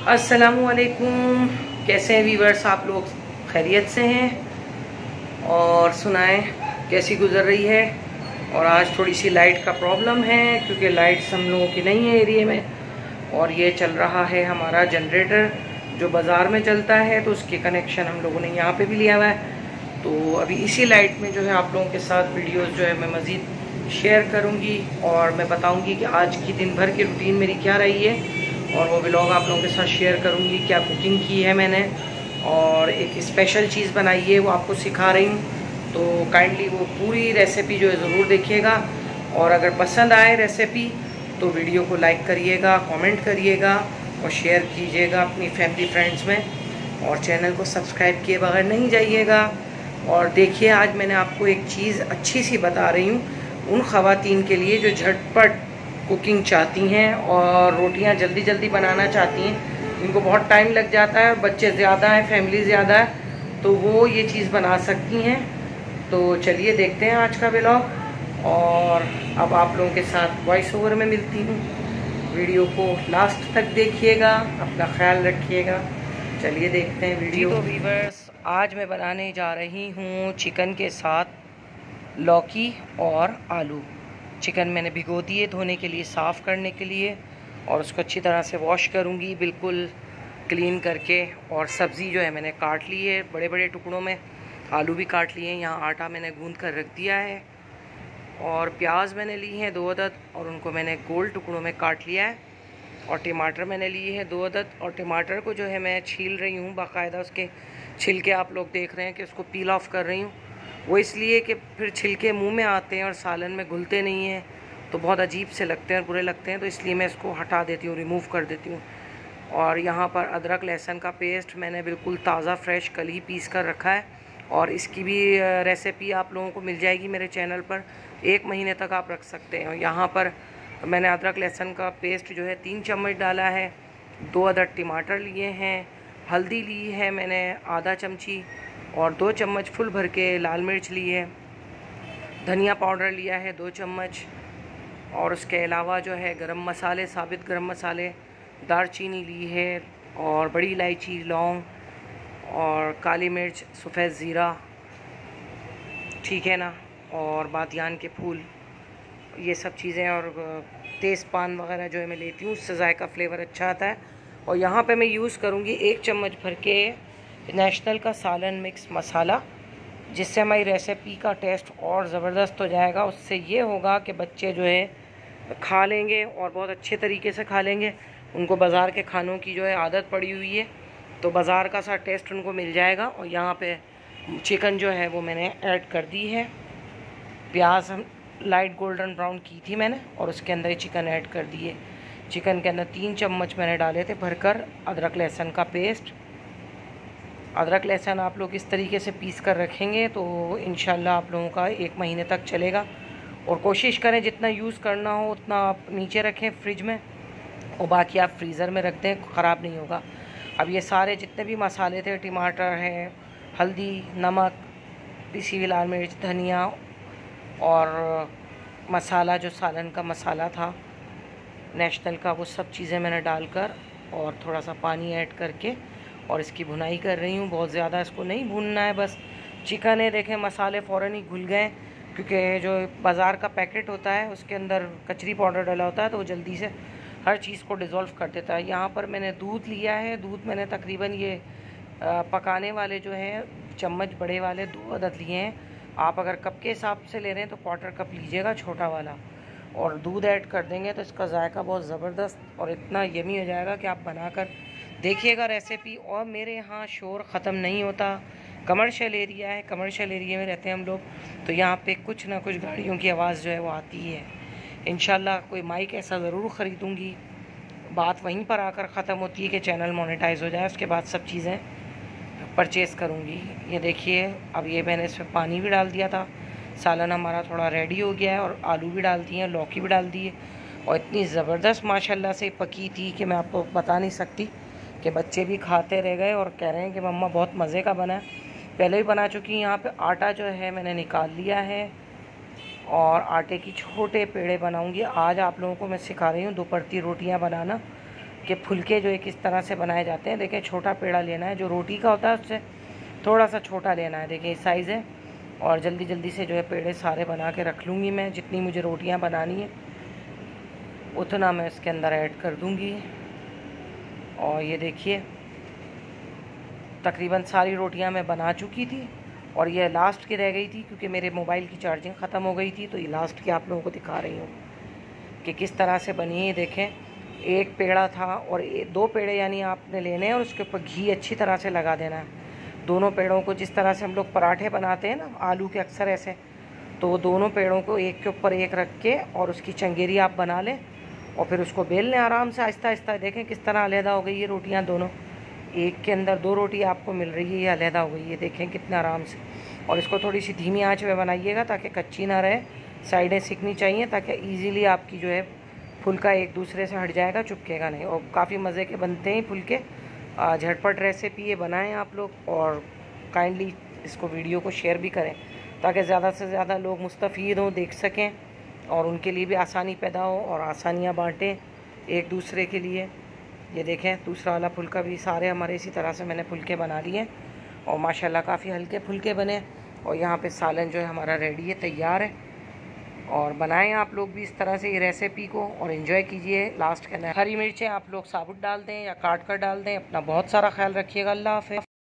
अस्सलामुअलैकुम। कैसे हैं वीवर्स, आप लोग खैरियत से हैं? और सुनाएं कैसी गुजर रही है। और आज थोड़ी सी लाइट का प्रॉब्लम है क्योंकि लाइट्स हम लोगों की नहीं है एरिया में, और ये चल रहा है हमारा जनरेटर जो बाज़ार में चलता है, तो उसके कनेक्शन हम लोगों ने यहाँ पे भी लिया हुआ है। तो अभी इसी लाइट में जो है आप लोगों के साथ वीडियोस जो है मैं मज़ीद शेयर करूँगी और मैं बताऊँगी कि आज की दिन भर की रूटीन मेरी क्या रही है, और वो व्लॉग आप लोगों के साथ शेयर करूँगी। क्या कुकिंग की है मैंने, और एक स्पेशल चीज़ बनाई है वो आपको सिखा रही हूँ। तो काइंडली वो पूरी रेसिपी जो है ज़रूर देखिएगा, और अगर पसंद आए रेसिपी तो वीडियो को लाइक करिएगा, कमेंट करिएगा और शेयर कीजिएगा अपनी फैमिली फ्रेंड्स में, और चैनल को सब्सक्राइब किए बगैर नहीं जाइएगा। और देखिए, आज मैंने आपको एक चीज़ अच्छी सी बता रही हूँ उन ख़वातीन के लिए जो झटपट कुकिंग चाहती हैं और रोटियां जल्दी जल्दी बनाना चाहती हैं, इनको बहुत टाइम लग जाता है, बच्चे ज़्यादा हैं, फैमिली ज़्यादा है, तो वो ये चीज़ बना सकती हैं। तो चलिए देखते हैं आज का व्लॉग, और अब आप लोगों के साथ वॉइस ओवर में मिलती हूँ। वीडियो को लास्ट तक देखिएगा, अपना ख्याल रखिएगा। चलिए देखते हैं वीडियो। तो वीवर्स, आज मैं बनाने जा रही हूँ चिकन के साथ लौकी और आलू। चिकन मैंने भिगो दिए धोने के लिए, साफ़ करने के लिए, और उसको अच्छी तरह से वॉश करूँगी बिल्कुल क्लीन करके। और सब्ज़ी जो है मैंने काट ली है बड़े बड़े टुकड़ों में, आलू भी काट लिए हैं। यहाँ आटा मैंने गूंद कर रख दिया है, और प्याज मैंने ली हैं 2 अदद और उनको मैंने गोल टुकड़ों में काट लिया है। और टमाटर मैंने लिए हैं 2 अदद, और टमाटर को जो है मैं छील रही हूँ बाकायदा। उसके छिलके आप लोग देख रहे हैं कि उसको पील ऑफ कर रही हूँ। वो इसलिए कि फिर छिलके मुंह में आते हैं और सालन में घुलते नहीं हैं, तो बहुत अजीब से लगते हैं और बुरे लगते हैं, तो इसलिए मैं इसको हटा देती हूँ, रिमूव कर देती हूँ। और यहाँ पर अदरक लहसुन का पेस्ट मैंने बिल्कुल ताज़ा फ्रेश कल ही पीस कर रखा है, और इसकी भी रेसिपी आप लोगों को मिल जाएगी मेरे चैनल पर। 1 महीने तक आप रख सकते हैं। और यहाँ पर मैंने अदरक लहसुन का पेस्ट जो है 3 चम्मच डाला है। 2 अदद टमाटर लिए हैं, हल्दी ली है मैंने आधा चमची, और 2 चम्मच फुल भर के लाल मिर्च ली है। धनिया पाउडर लिया है 2 चम्मच, और उसके अलावा जो है गरम मसाले, साबित गरम मसाले, दालचीनी ली है, और बड़ी इलायची, लौंग, और काली मिर्च, सफ़ेद ज़ीरा, ठीक है ना, और बादियान के फूल, ये सब चीज़ें, और तेज़पान वगैरह जो है मैं लेती हूँ, उससे जायका फ्लेवर अच्छा आता है। और यहाँ पे मैं यूज़ करूँगी 1 चम्मच भर के नेशनल का सालन मिक्स मसाला, जिससे हमारी रेसिपी का टेस्ट और ज़बरदस्त हो जाएगा। उससे ये होगा कि बच्चे जो है खा लेंगे और बहुत अच्छे तरीके से खा लेंगे। उनको बाज़ार के खानों की जो है आदत पड़ी हुई है, तो बाज़ार का सा टेस्ट उनको मिल जाएगा। और यहाँ पे चिकन जो है वो मैंने ऐड कर दी है। प्याज लाइट गोल्डन ब्राउन की थी मैंने, और उसके अंदर ही चिकन ऐड कर दिए। चिकन के अंदर 3 चम्मच मैंने डाले थे भरकर अदरक लहसुन का पेस्ट। अदरक लहसुन आप लोग इस तरीके से पीस कर रखेंगे तो इंशाल्लाह आप लोगों का 1 महीने तक चलेगा। और कोशिश करें जितना यूज़ करना हो उतना आप नीचे रखें फ्रिज में, और बाकी आप फ्रीज़र में रख दें, ख़राब नहीं होगा। अब ये सारे जितने भी मसाले थे, टमाटर हैं, हल्दी, नमक, पिसी हुई लाल मिर्च, धनिया, और मसाला जो सालन का मसाला था नेशनल का, वो सब चीज़ें मैंने डालकर और थोड़ा सा पानी ऐड करके और इसकी भुनाई कर रही हूँ। बहुत ज़्यादा इसको नहीं भूनना है, बस चिकन है, देखें मसाले फ़ौरन ही घुल गए, क्योंकि जो बाज़ार का पैकेट होता है उसके अंदर कचरी पाउडर डाला होता है, तो वो जल्दी से हर चीज़ को डिज़ोल्व कर देता है। यहाँ पर मैंने दूध लिया है, दूध मैंने तकरीबन ये पकाने वाले जो हैं चम्मच बड़े वाले 2 अदद लिए हैं। आप अगर कप के हिसाब से ले रहे हैं तो 1/4 कप लीजिएगा, छोटा वाला, और दूध ऐड कर देंगे तो इसका जायका बहुत ज़बरदस्त और इतना यमी हो जाएगा कि आप बनाकर देखिएगा रेसिपी। और मेरे यहाँ शोर ख़त्म नहीं होता, कमर्शियल एरिया है, कमर्शियल एरिया में रहते हैं हम लोग, तो यहाँ पे कुछ ना कुछ गाड़ियों की आवाज़ जो है वो आती है। इंशाल्लाह कोई माइक ऐसा ज़रूर ख़रीदूँगी। बात वहीं पर आकर ख़त्म होती है कि चैनल मोनेटाइज हो जाए, उसके बाद सब चीज़ें परचेज़ करूँगी। ये देखिए, अब ये मैंने इसमें पानी भी डाल दिया था, सालन हमारा थोड़ा रेडी हो गया है, और आलू भी डाल दिए, लौकी भी डाल दी है, और इतनी ज़बरदस्त माशाल्लाह से पकी थी कि मैं आपको बता नहीं सकती, कि बच्चे भी खाते रह गए और कह रहे हैं कि मम्मा बहुत मज़े का बना है। पहले भी बना चुकी। यहाँ पे आटा जो है मैंने निकाल लिया है, और आटे की छोटे पेड़े बनाऊँगी। आज आप लोगों को मैं सिखा रही हूँ 2 परती रोटियाँ बनाना। कि फुलके जो है किस तरह से बनाए जाते हैं। देखिए छोटा पेड़ा लेना है, जो रोटी का होता है उससे थोड़ा सा छोटा लेना है। देखिए इस साइज़ है। और जल्दी जल्दी से जो है पेड़े सारे बना के रख लूँगी मैं। जितनी मुझे रोटियाँ बनानी है उतना मैं इसके अंदर ऐड कर दूँगी। और ये देखिए तकरीबन सारी रोटियां मैं बना चुकी थी और ये लास्ट की रह गई थी क्योंकि मेरे मोबाइल की चार्जिंग ख़त्म हो गई थी। तो ये लास्ट की आप लोगों को दिखा रही हूँ कि किस तरह से बनी है। देखें एक पेड़ा था और 2 पेड़े यानी आपने लेने हैं और उसके ऊपर घी अच्छी तरह से लगा देना है। दोनों पेड़ों को जिस तरह से हम लोग पराठे बनाते हैं ना आलू के अक्सर ऐसे, तो वो दोनों पेड़ों को एक के ऊपर एक रख के और उसकी चंगेरी आप बना लें और फिर उसको बेल लें आराम से आहिस्ता आहिस्ता। देखें किस तरह अलहदा हो गई ये रोटियाँ दोनों, एक के अंदर 2 रोटी आपको मिल रही है, ये अलहदा हो गई है। देखें कितना आराम से। और इसको थोड़ी सी धीमी आंच में बनाइएगा ताकि कच्ची ना रहे, साइडें सिकनी चाहिए ताकि इजीली आपकी जो है फुलका एक दूसरे से हट जाएगा, चुपकेगा नहीं। और काफ़ी मज़े के बनते हैं फुलके। झटपट रेसिपी ये बनाएं आप लोग और काइंडली इसको वीडियो को शेयर भी करें ताकि ज़्यादा से ज़्यादा लोग मुस्तफ़ीद हों, देख सकें और उनके लिए भी आसानी पैदा हो और आसानियाँ बाँटें एक दूसरे के लिए। ये देखें दूसरा वाला फुलका भी सारे हमारे इसी तरह से मैंने फुलके बना लिए और माशाल्लाह काफ़ी हल्के फुलके बने। और यहाँ पे सालन जो है हमारा रेडी है, तैयार है। और बनाएं आप लोग भी इस तरह से ये रेसिपी को और एंजॉय कीजिए। लास्ट के हरी मिर्चें आप लोग साबुत डाल दें या काट कर डाल दें। अपना बहुत सारा ख्याल रखिएगा। अल्लाह हाफ़िज़।